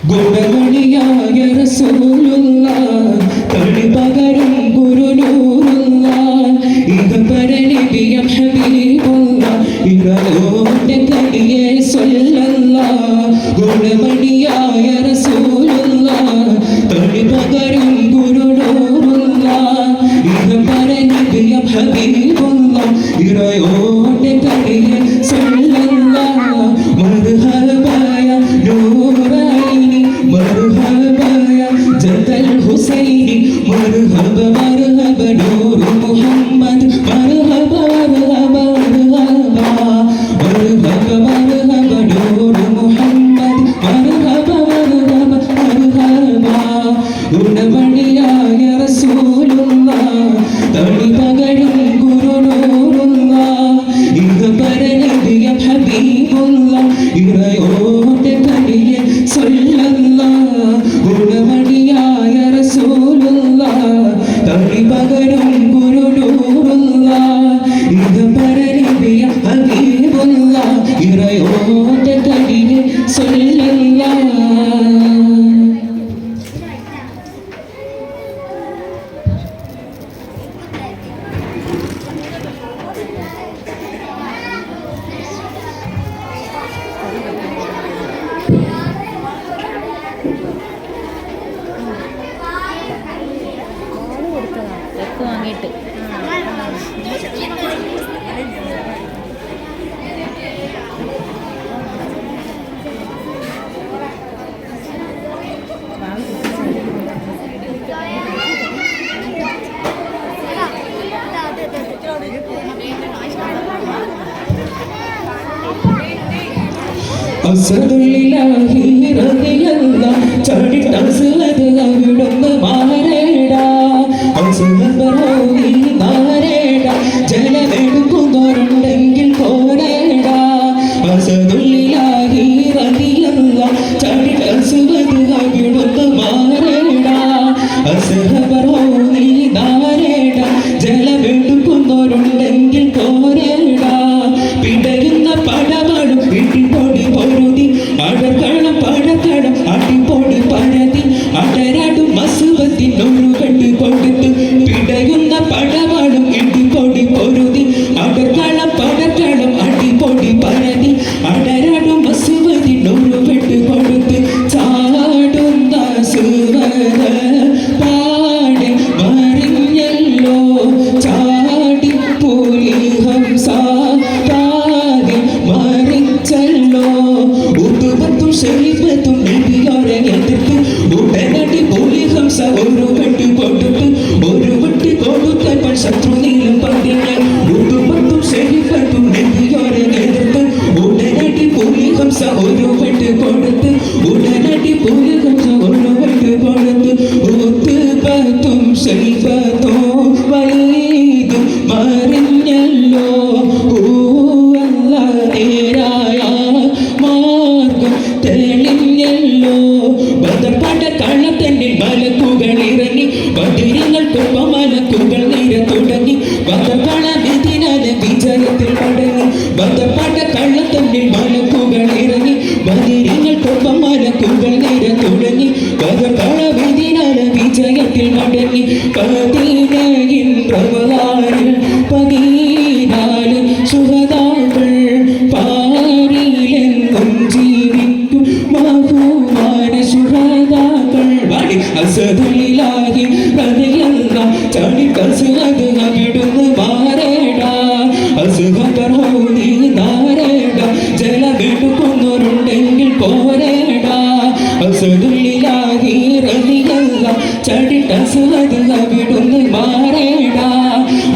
ഗുണമണിയായ റസൂലുള്ളാഹ് തളിപകരും ഗുരുനൂറുള്ളാഹ് ഇഹപരനബിയം ഹബീബുള്ളാഹ് ഇറലോന്റെ കടിയെ സ്വല്ലല്ലാഹ് ഗുണമണിയായ റസൂലുള്ളാഹ് തളിപകരും ഗുരുനൂറുള്ളാഹ് ഇഹപരനബിയം ഹബീബുള്ളാഹ് ഇറലോന്റെ കടിയെ സ്വല്ലല്ലാഹ് മർഹബായ നൂറൈനി മർഹബായ ജദൽ ഹുസൈനി മർഹബ മർഹബ നൂർ മുഹമ്മദ് മർഹബ മർഹബ മർഹബ മർഹബ മർഹബ നൂർ മുഹമ്മദ് മർഹബ മർഹബ മർഹബ ഗുണമണിയായ റസൂലുള്ളാഹ് തളിപകരും ഗുരുനൂറുള്ളാഹ് ഇഹപരനബിയം ഹബീബുള്ളാഹ് ഇറയോന്റെ കടിയെ സ്വല്ലല്ലാഹ് ഗുണമണിയായ റസൂലുള്ളാഹ് തളിപകരും ഗുരുനൂറുള്ളാഹ് ഇഹപരനബിയം ഹബീബുള്ളാഹ് ഇറയോന്റെ കടിയെ സ്വല്ലല്ലാഹ്. വാങ്ങിയിട്ട് അസദുലില്ലാഹി റളിയല്ലാഹ് ചാടിട്ട അസ്വദ് അവിടുന്ന് മാറേടാ അസ്വദ് നാരേടാ ജലമെടുക്കുന്നവരുണ്ടെങ്കിൽ കോരേടാ അസദുലില്ലാഹി റളിയല്ലാഹ് ചാടിട്ട അസ്വദ് അവിടുന്ന് മാറേടാ അസ്വദ് നാരേടാ ജലമെടുക്കുന്നവരുണ്ടെങ്കിൽ കോരേടാ പിടയുന്ന പടവാടും ഇട്ടിപ്പൊടി പൊരുതി അടർക്കണം പടക്കടം അടിപ്പൊടി പരതി അടരാടും മസുവത്തിനൊരു കെട്ട് കൊടുത്ത് പിടയുന്ന പടവാടും ഇട്ടിപ്പൊടി പൊരുതി അടർക്കണം പടക്കടം അടിപ്പൊടി പരതി അടരാടും മസുവത്തിനൊരു കെട്ട് കൊടുത്ത് ചാടുന്ന സുവര പാടെ മറിഞ്ഞല്ലോ ചാടി പുലി ഹംസ മറിച്ചല്ലോ ഉത്തുപത്തും ശരീരത്തും നബിയോരെ എതിർത്ത് ഉടനടി പുലി ഹംസ ഒരു വെട്ടി കൊടുത്ത് ഒരു വെട്ടി കൊടുത്തപ്പോൾ ശത്രു നീളം പതിഞ്ഞ് ഉത്തുപത്തും ശരീരത്തും നബിയോരെ എതിർത്ത് ഉടനടി പുലി ഹംസ ഒരു വെട്ടി കൊടുത്ത് ഉടനടി പുലി ഹംസ ഒരു വെട്ടി കൊടുത്ത് ഉത്തുപത്തും ശരീരത്തോ വലീതും മറിഞ്ഞല്ലോ തെളിഞ്ഞല്ലോ ബദർപാട്ട കള്ളത്തന്നിൽ മലക്കുകൾ ഇറങ്ങി ബദിരിങ്ങൾക്കൊപ്പം മലക്കുകൾ നിര തുടങ്ങി ബദർപാട വിധിനാലെ വിജയത്തിൽ മടങ്ങി ബദർപാട്ട കള്ളത്തന്നിൽ മലക്കുകൾ ഇറങ്ങി അസദിലാഹി റളിയല്ലാ ചടിക്കസത് അവിടുന്ന് മാറേടാ അസുഖർ ഹൗദി നാരേടാ ജലമെടുക്കുന്നവരുണ്ടെങ്കിൽ പോരേടാ അസദിലാഹി റളിയല്ലാ ചടിക്കസത് അവിടുന്ന് മാറേടാ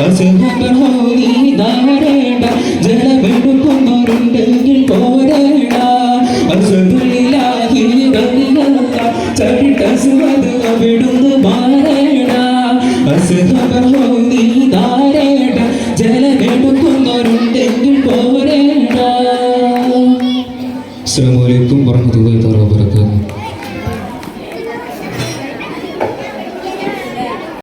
അസുഖർ ഹൗദി നാരേടാ ജലമെടുക്കുന്നവരുണ്ടെങ്കിൽ പോരേടാ അസദിലാഹി റളിയല്ലാ ചടിക്കസത് അവിടുന്ന് മാറേടാ അസുഖർ ഹൗദി നാരേടാ ജലമെടുക്കുന്നവരുണ്ടെങ്കിൽ പോരേടാ. അസ്സലാമു അലൈക്കും വറഹ്മത്തുള്ളാഹി വബറകാതുഹു.